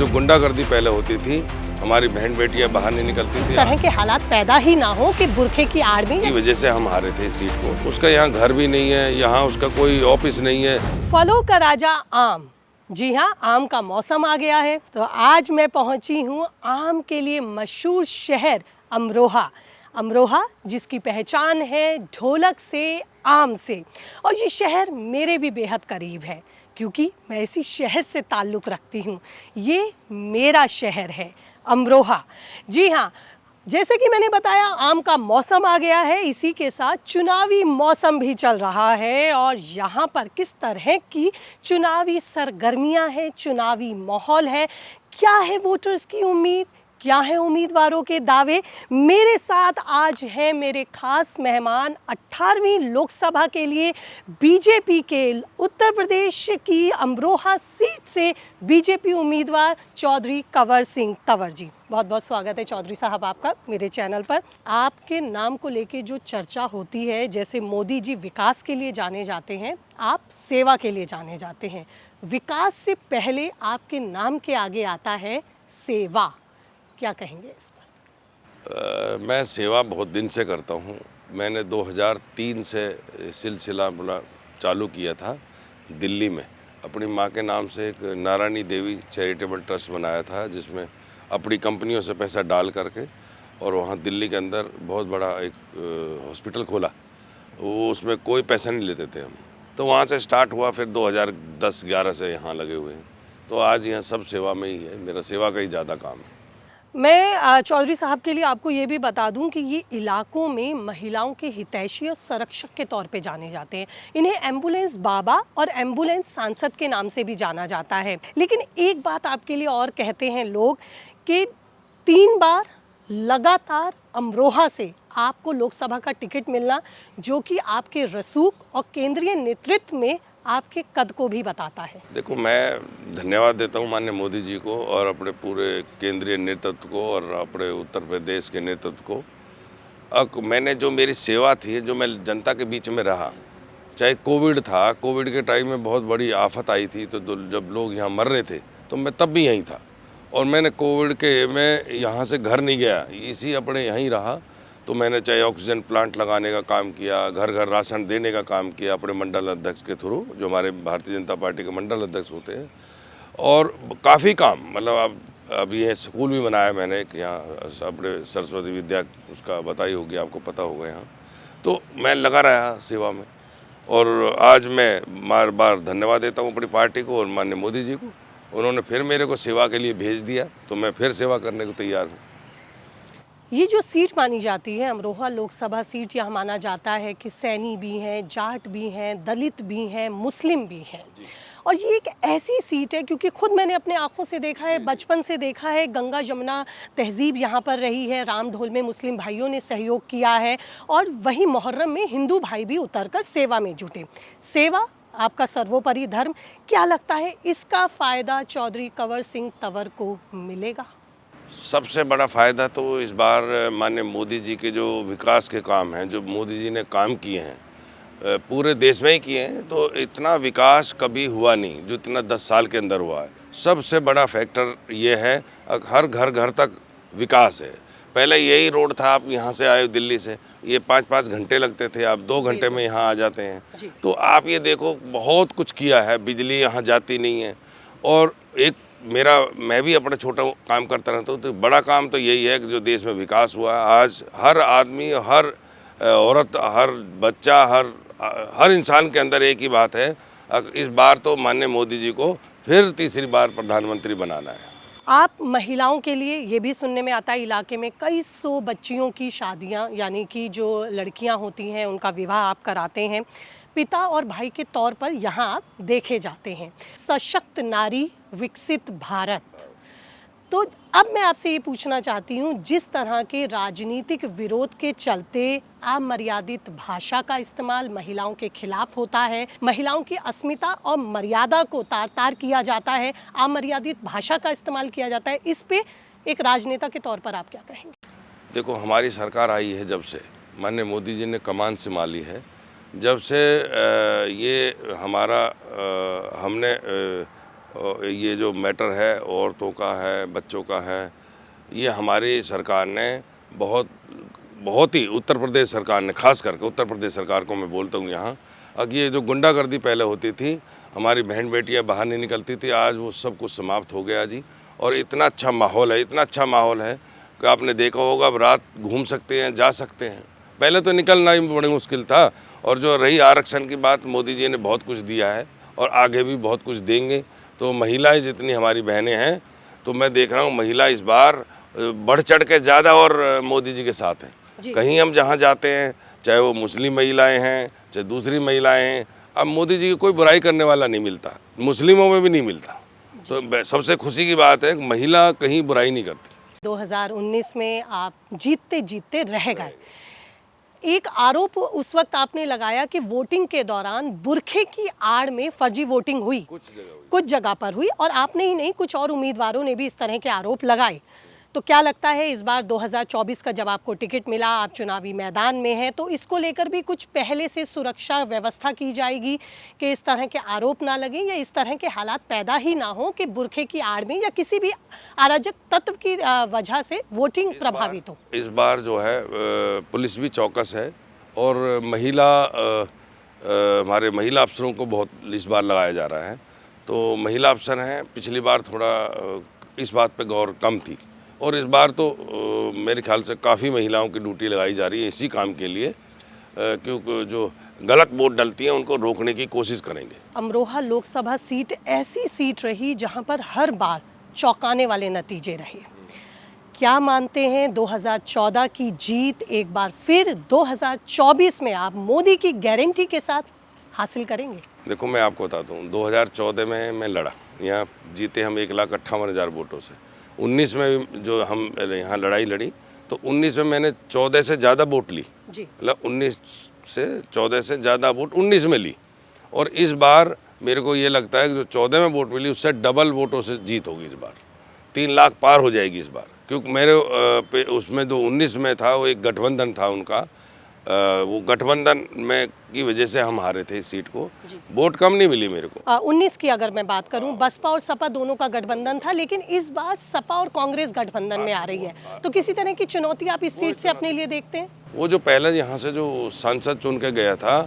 जो गुंडागर्दी पहले होती थी, हमारी बहन बेटियां बाहर नहीं निकलती थी। तरह के हालात पैदा ही ना हो कि बुरखे की आड़ में की वजह से हम हारे थे इस सीट को। उसका यहाँ घर भी नहीं है, यहाँ उसका कोई ऑफिस नहीं है। फलों का राजा आम। जी हाँ, आम का मौसम आ गया है। तो आज मैं पहुंची हूँ आम के लिए मशहूर शहर अमरोहा। अमरोहा जिसकी पहचान है ढोलक से, आम से। और ये शहर मेरे भी बेहद करीब है क्योंकि मैं इसी शहर से ताल्लुक़ रखती हूँ। ये मेरा शहर है अमरोहा। जी हाँ, जैसे कि मैंने बताया आम का मौसम आ गया है, इसी के साथ चुनावी मौसम भी चल रहा है। और यहाँ पर किस तरह की चुनावी सरगर्मियाँ हैं, चुनावी माहौल है, क्या है वोटर्स की उम्मीद, क्या है उम्मीदवारों के दावे। मेरे साथ आज हैं मेरे खास मेहमान 18वीं लोकसभा के लिए बीजेपी के उत्तर प्रदेश की अमरोहा सीट से बीजेपी उम्मीदवार चौधरी कंवर सिंह तंवर जी। बहुत बहुत स्वागत है चौधरी साहब आपका मेरे चैनल पर। आपके नाम को लेके जो चर्चा होती है, जैसे मोदी जी विकास के लिए जाने जाते हैं, आप सेवा के लिए जाने जाते हैं। विकास से पहले आपके नाम के आगे आता है सेवा। क्या कहेंगे इस पर? मैं सेवा बहुत दिन से करता हूँ। मैंने 2003 से सिलसिला अपना चालू किया था दिल्ली में। अपनी माँ के नाम से एक नारायणी देवी चैरिटेबल ट्रस्ट बनाया था, जिसमें अपनी कंपनियों से पैसा डाल करके और वहाँ दिल्ली के अंदर बहुत बड़ा एक हॉस्पिटल खोला। वो उसमें कोई पैसा नहीं लेते थे हम, तो वहाँ से स्टार्ट हुआ। फिर 2010-11 से यहाँ लगे हुए हैं। तो आज यहाँ सब सेवा में ही है, मेरा सेवा का ही ज़्यादा काम है। मैं चौधरी साहब के लिए आपको ये भी बता दूं कि ये इलाकों में महिलाओं के हितैषी और संरक्षक के तौर पे जाने जाते हैं। इन्हें एम्बुलेंस बाबा और एम्बुलेंस सांसद के नाम से भी जाना जाता है। लेकिन एक बात आपके लिए और कहते हैं लोग कि 3 बार लगातार अमरोहा से आपको लोकसभा का टिकट मिलना, जो कि आपके रसूख और केंद्रीय नेतृत्व में आपके कद को भी बताता है। देखो, मैं धन्यवाद देता हूँ माननीय मोदी जी को और अपने पूरे केंद्रीय नेतृत्व को और अपने उत्तर प्रदेश के नेतृत्व को। अब मैंने जो मेरी सेवा थी, जो मैं जनता के बीच में रहा, चाहे कोविड था, कोविड के टाइम में बहुत बड़ी आफत आई थी, तो जब लोग यहाँ मर रहे थे तो मैं तब भी यहीं था। और मैंने कोविड के में यहाँ से घर नहीं गया, इसी अपने यहीं रहा। तो मैंने चाहे ऑक्सीजन प्लांट लगाने का काम किया, घर घर राशन देने का काम किया अपने मंडल अध्यक्ष के थ्रू, जो हमारे भारतीय जनता पार्टी के मंडल अध्यक्ष होते हैं। और काफ़ी काम, मतलब अब ये स्कूल भी बनाया मैंने एक यहाँ अपने सरस्वती विद्या, उसका बताई होगी, आपको पता होगा यहाँ। तो मैं लगा रहा सेवा में और आज मैं बार बार धन्यवाद देता हूँ अपनी पार्टी को और माननीय मोदी जी को। उन्होंने फिर मेरे को सेवा के लिए भेज दिया, तो मैं फिर सेवा करने को तैयार हूँ। ये जो सीट मानी जाती है अमरोहा लोकसभा सीट, यह माना जाता है कि सैनी भी हैं, जाट भी हैं, दलित भी हैं, मुस्लिम भी हैं। और ये एक ऐसी सीट है क्योंकि खुद मैंने अपने आंखों से देखा है, बचपन से देखा है, गंगा जमुना तहजीब यहाँ पर रही है, राम ढोल में मुस्लिम भाइयों ने सहयोग किया है और वहीं मुहर्रम में हिंदू भाई भी उतरकर सेवा में जुटे। सेवा आपका सर्वोपरि धर्म। क्या लगता है इसका फ़ायदा चौधरी कंवर सिंह तंवर को मिलेगा? सबसे बड़ा फ़ायदा तो इस बार माननीय मोदी जी के जो विकास के काम हैं, जो मोदी जी ने काम किए हैं, पूरे देश में ही किए हैं, तो इतना विकास कभी हुआ नहीं जो इतना 10 साल के अंदर हुआ है। सबसे बड़ा फैक्टर ये है, हर घर घर तक विकास है। पहले यही रोड था, आप यहाँ से आए दिल्ली से, ये 5-5 घंटे लगते थे, आप 2 घंटे में यहाँ आ जाते हैं। तो आप ये देखो, बहुत कुछ किया है, बिजली यहाँ जाती नहीं है। और एक मैं भी अपना छोटा काम करता रहता हूँ, तो बड़ा काम तो यही है कि जो देश में विकास हुआ है, आज हर आदमी, हर औरत, हर बच्चा, हर इंसान के अंदर एक ही बात है, इस बार तो माननीय मोदी जी को फिर तीसरी बार प्रधानमंत्री बनाना है। आप महिलाओं के लिए ये भी सुनने में आता है इलाके में कई सौ बच्चियों की शादियां, यानी कि जो लड़कियां होती हैं उनका विवाह आप कराते हैं। पिता और भाई के तौर पर यहाँ आप देखे जाते हैं। सशक्त नारी विकसित भारत। तो अब मैं आपसे ये पूछना चाहती हूँ, जिस तरह के राजनीतिक विरोध के चलते अमर्यादित भाषा का इस्तेमाल महिलाओं के खिलाफ होता है, महिलाओं की अस्मिता और मर्यादा को तार तार किया जाता है, अमर्यादित भाषा का इस्तेमाल किया जाता है, इस पे एक राजनेता के तौर पर आप क्या कहेंगे? देखो, हमारी सरकार आई है जब से, माननीय मोदी जी ने कमान संभाली है, जब से ये हमारा हमने ये जो मैटर है औरतों का है, बच्चों का है, ये हमारी सरकार ने बहुत ही, उत्तर प्रदेश सरकार ने, खास करके उत्तर प्रदेश सरकार को मैं बोलता हूँ यहाँ, अब ये जो गुंडागर्दी पहले होती थी, हमारी बहन बेटियाँ बाहर नहीं निकलती थी, आज वो सब कुछ समाप्त हो गया जी। और इतना अच्छा माहौल है, इतना अच्छा माहौल है कि आपने देखा होगा, अब रात घूम सकते हैं, जा सकते हैं। पहले तो निकलना ही बड़ी मुश्किल था। और जो रही आरक्षण की बात, मोदी जी ने बहुत कुछ दिया है और आगे भी बहुत कुछ देंगे। तो महिलाएं जितनी हमारी बहनें हैं, तो मैं देख रहा हूँ महिला इस बार बढ़ चढ़ के ज़्यादा और मोदी जी के साथ हैं। कहीं हम जहाँ जाते हैं, चाहे वो मुस्लिम महिलाएं हैं, चाहे दूसरी महिलाएं हैं, अब मोदी जी की कोई बुराई करने वाला नहीं मिलता, मुस्लिमों में भी नहीं मिलता। तो सबसे खुशी की बात है कि महिला कहीं बुराई नहीं करती। 2019 में आप जीतते जीतते रह गए। एक आरोप उस वक्त आपने लगाया कि वोटिंग के दौरान बुरखे की आड़ में फर्जी वोटिंग हुई, कुछ जगह पर हुई, और आपने ही नहीं, कुछ और उम्मीदवारों ने भी इस तरह के आरोप लगाए। तो क्या लगता है इस बार 2024 का जब आपको टिकट मिला, आप चुनावी मैदान में हैं, तो इसको लेकर भी कुछ पहले से सुरक्षा व्यवस्था की जाएगी कि इस तरह के आरोप ना लगें या इस तरह के हालात पैदा ही ना हो कि बुरखे की आड़ में या किसी भी अराजक तत्व की वजह से वोटिंग प्रभावित हो? इस बार जो है पुलिस भी चौकस है और हमारे महिला अफसरों को बहुत इस बार लगाया जा रहा है। तो महिला अफसर हैं, पिछली बार थोड़ा इस बात पे गौर कम थी, और इस बार तो मेरे ख्याल से काफ़ी महिलाओं की ड्यूटी लगाई जा रही है इसी काम के लिए, क्योंकि जो गलत वोट डलती हैं उनको रोकने की कोशिश करेंगे। अमरोहा लोकसभा सीट ऐसी सीट रही जहां पर हर बार चौंकाने वाले नतीजे रहे। क्या मानते हैं 2014 की जीत एक बार फिर 2024 में आप मोदी की गारंटी के साथ हासिल करेंगे? देखो, मैं आपको बताता हूँ, 2014 में मैं लड़ा, यहाँ जीते हम 1,58,000 वोटों से। 19 में जो हम यहाँ लड़ाई लड़ी, तो 19 में मैंने 14 से ज़्यादा वोट ली, मतलब 19 से 14 से ज़्यादा वोट 19 में ली। और इस बार मेरे को ये लगता है कि जो 14 में वोट मिली उससे डबल वोटों से जीत होगी इस बार, 3 लाख पार हो जाएगी इस बार। क्योंकि मेरे उसमें जो 19 में था वो एक गठबंधन था उनका, वो गठबंधन में की वजह से हम हारे थे इस सीट को, वोट कम नहीं मिली मेरे को। 19 की अगर मैं बात करूं, बसपा और सपा दोनों का गठबंधन था, लेकिन इस बार सपा और कांग्रेस गठबंधन में आ रही है, तो किसी तरह की चुनौती आप इस सीट से अपने लिए देखते हैं? वो जो पहले यहाँ से जो सांसद चुन के गया था,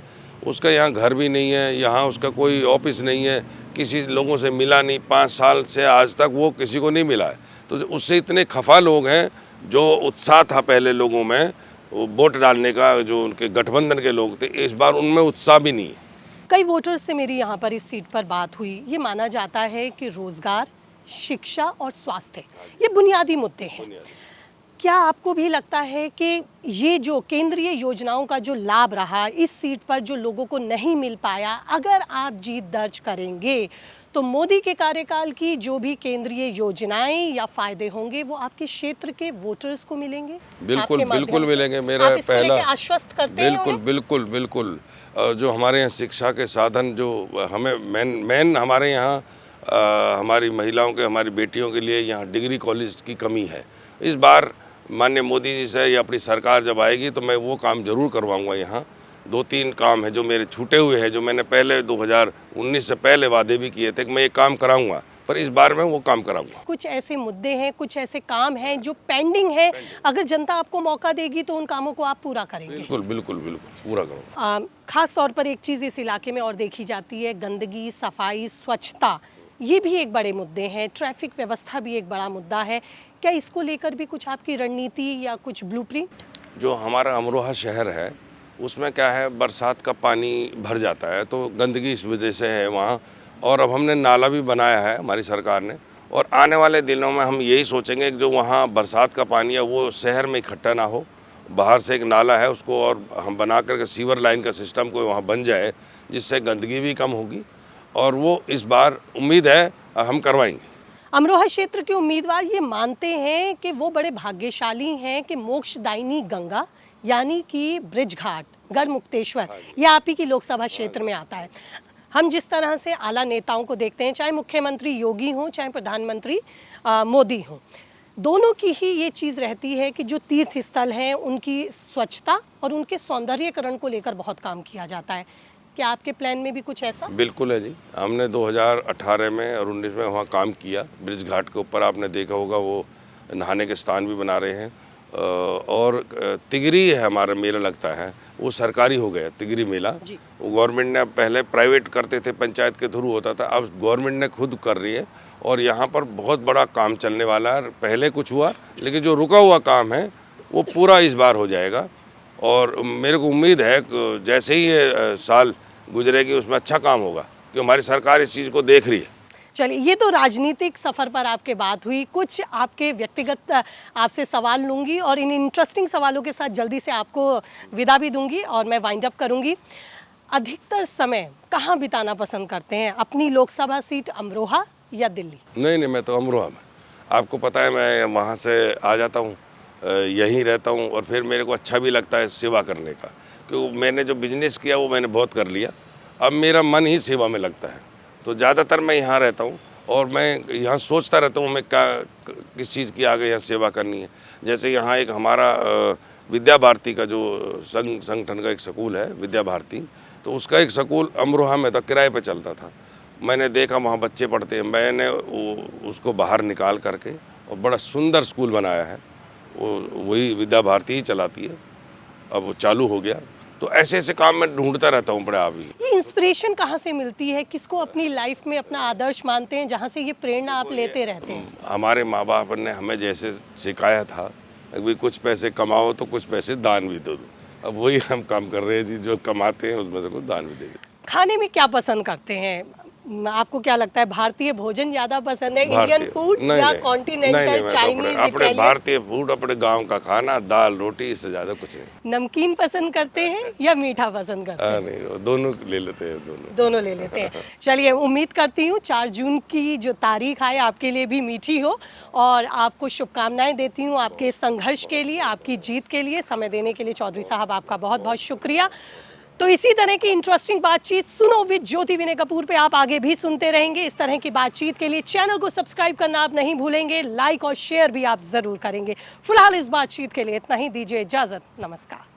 उसका यहाँ घर भी नहीं है, यहाँ उसका कोई ऑफिस नहीं है, किसी लोगों से मिला नहीं, 5 साल से आज तक वो किसी को नहीं मिला है। तो उससे इतने खफा लोग हैं, जो उत्साह था पहले लोगों में वो वोट डालने का, जो उनके गठबंधन के लोग थे, इस बार उनमें उत्साह भी नहीं है। कई वोटर्स से मेरी यहाँ पर इस सीट पर बात हुई। ये माना जाता है कि रोजगार, शिक्षा और स्वास्थ्य ये बुनियादी मुद्दे हैं। क्या आपको भी लगता है कि ये जो केंद्रीय योजनाओं का जो लाभ रहा इस सीट पर जो लोगों को नहीं मिल पाया, अगर आप जीत दर्ज करेंगे तो मोदी के कार्यकाल की जो भी केंद्रीय योजनाएं या फायदे होंगे वो आपके क्षेत्र के वोटर्स को मिलेंगे? बिल्कुल बिल्कुल मिलेंगे। मेरा पहला आश्वस्त करते हैं? बिल्कुल बिल्कुल बिल्कुल। जो हमारे यहाँ शिक्षा के साधन, जो हमें मेन हमारे यहाँ हमारी महिलाओं के, हमारी बेटियों के लिए यहाँ डिग्री कॉलेज की कमी है। इस बार माननीय मोदी जी से या अपनी सरकार जब आएगी तो मैं वो काम जरूर करवाऊंगा। यहाँ 2-3 काम है जो मेरे छूटे हुए हैं, जो मैंने पहले 2019 से पहले वादे भी किए थे कि मैं ये काम कराऊंगा, पर इस बार मैं वो काम कराऊंगा। कुछ ऐसे मुद्दे हैं, कुछ ऐसे काम हैं जो पेंडिंग है, अगर जनता आपको मौका देगी तो उन कामों को आप पूरा करेंगे? बिल्कुल बिल्कुल बिल्कुल पूरा करूँगा। खास तौर पर एक चीज़ इस इलाके में और देखी जाती है, गंदगी, सफाई, स्वच्छता, ये भी एक बड़े मुद्दे हैं। ट्रैफिक व्यवस्था भी एक बड़ा मुद्दा है। क्या इसको लेकर भी कुछ आपकी रणनीति या कुछ ब्लूप्रिंट? जो हमारा अमरोहा शहर है उसमें क्या है, बरसात का पानी भर जाता है, तो गंदगी इस वजह से है वहाँ। और अब हमने नाला भी बनाया है हमारी सरकार ने, और आने वाले दिनों में हम यही सोचेंगे कि जो वहाँ बरसात का पानी है वो शहर में इकट्ठा ना हो, बाहर से एक नाला है उसको और हम बना करके सीवर लाइन का सिस्टम कोई वहाँ बन जाए, जिससे गंदगी भी कम होगी, और वो इस बार उम्मीद है हम करवाएंगे। अमरोहा क्षेत्र के उम्मीदवार ये मानते हैं कि वो बड़े भाग्यशाली हैं कि मोक्षदायिनी गंगा यानी कि ब्रिज घाट, गढ़मुक्तेश्वर, ये आप ही की लोकसभा क्षेत्र में आता है। हम जिस तरह से आला नेताओं को देखते हैं, चाहे मुख्यमंत्री योगी हों, चाहे प्रधानमंत्री मोदी हों, दोनों की ही ये चीज़ रहती है कि जो तीर्थ स्थल हैं उनकी स्वच्छता और उनके सौंदर्यीकरण को लेकर बहुत काम किया जाता है। क्या आपके प्लान में भी कुछ ऐसा? बिल्कुल है जी। हमने 2018 में और 19 में वहाँ काम किया। ब्रिज घाट के ऊपर आपने देखा होगा वो नहाने के स्थान भी बना रहे हैं। और तिगरी है हमारा मेला लगता है, वो सरकारी हो गया तिगरी मेला। जी। वो गवर्नमेंट ने, पहले प्राइवेट करते थे, पंचायत के थ्रू होता था, अब गवर्नमेंट ने खुद कर रही है और यहाँ पर बहुत बड़ा काम चलने वाला है। पहले कुछ हुआ लेकिन जो रुका हुआ काम है वो पूरा इस बार हो जाएगा और मेरे को उम्मीद है कि जैसे ही ये साल गुजरेगी उसमें अच्छा काम होगा कि हमारी सरकार इस चीज़ को देख रही है। चलिए, ये तो राजनीतिक सफ़र पर आपके बात हुई। कुछ आपके व्यक्तिगत आपसे सवाल लूँगी और इन इंटरेस्टिंग सवालों के साथ जल्दी से आपको विदा भी दूँगी और मैं वाइंड अप करूँगी। अधिकतर समय कहाँ बिताना पसंद करते हैं? अपनी लोकसभा सीट अमरोहा या दिल्ली? नहीं, मैं तो अमरोहा में। आपको पता है मैं वहाँ से आ जाता हूँ, यहीं रहता हूँ और फिर मेरे को अच्छा भी लगता है सेवा करने का, क्योंकि मैंने जो बिजनेस किया वो मैंने बहुत कर लिया। अब मेरा मन ही सेवा में लगता है, तो ज़्यादातर मैं यहाँ रहता हूँ और मैं यहाँ सोचता रहता हूँ मैं क्या किस चीज़ की आगे यहाँ सेवा करनी है। जैसे यहाँ एक हमारा विद्या भारती का जो संगठन का एक स्कूल है विद्या भारती, तो उसका एक स्कूल अमरोहा में था, किराए पे चलता था। मैंने देखा वहाँ बच्चे पढ़ते हैं, मैंने उसको बाहर निकाल करके और बड़ा सुंदर स्कूल बनाया है। वही विद्या भारती ही चलाती है, अब वो चालू हो गया। तो ऐसे ऐसे काम मैं ढूंढता रहता हूँ अपने आप ही। ये इंस्पिरेशन कहाँ से मिलती है? किसको अपनी लाइफ में अपना आदर्श मानते हैं जहाँ से ये प्रेरणा आप लेते रहते हैं? हमारे माँ बाप ने हमें जैसे सिखाया था कि कुछ पैसे कमाओ तो कुछ पैसे दान भी दो। अब वही हम काम कर रहे हैं जी, जो कमाते हैं उसमें से कुछ दान भी दे दें। खाने में क्या पसंद करते हैं? आपको क्या लगता है, भारतीय भोजन ज्यादा पसंद है, इंडियन फूड या कॉन्टिनेंटल, चाइनीज, अपने इटालियन? भारतीय फूड, अपने गांव का खाना, दाल रोटी, इससे ज्यादा कुछ नहीं। नमकीन पसंद करते हैं या मीठा पसंद करते हैं? नहीं, दोनों ले लेते हैं, दोनों ले लेते हैं। चलिए, उम्मीद करती हूँ 4 जून की जो तारीख आए आपके लिए भी मीठी हो और आपको शुभकामनाएं देती हूँ आपके संघर्ष के लिए, आपकी जीत के लिए। समय देने के लिए चौधरी साहब आपका बहुत बहुत शुक्रिया। तो इसी तरह की इंटरेस्टिंग बातचीत सुनो विद ज्योति विनय कपूर पे आप आगे भी सुनते रहेंगे। इस तरह की बातचीत के लिए चैनल को सब्सक्राइब करना आप नहीं भूलेंगे, लाइक और शेयर भी आप जरूर करेंगे। फिलहाल इस बातचीत के लिए इतना ही, दीजिए इजाजत, नमस्कार।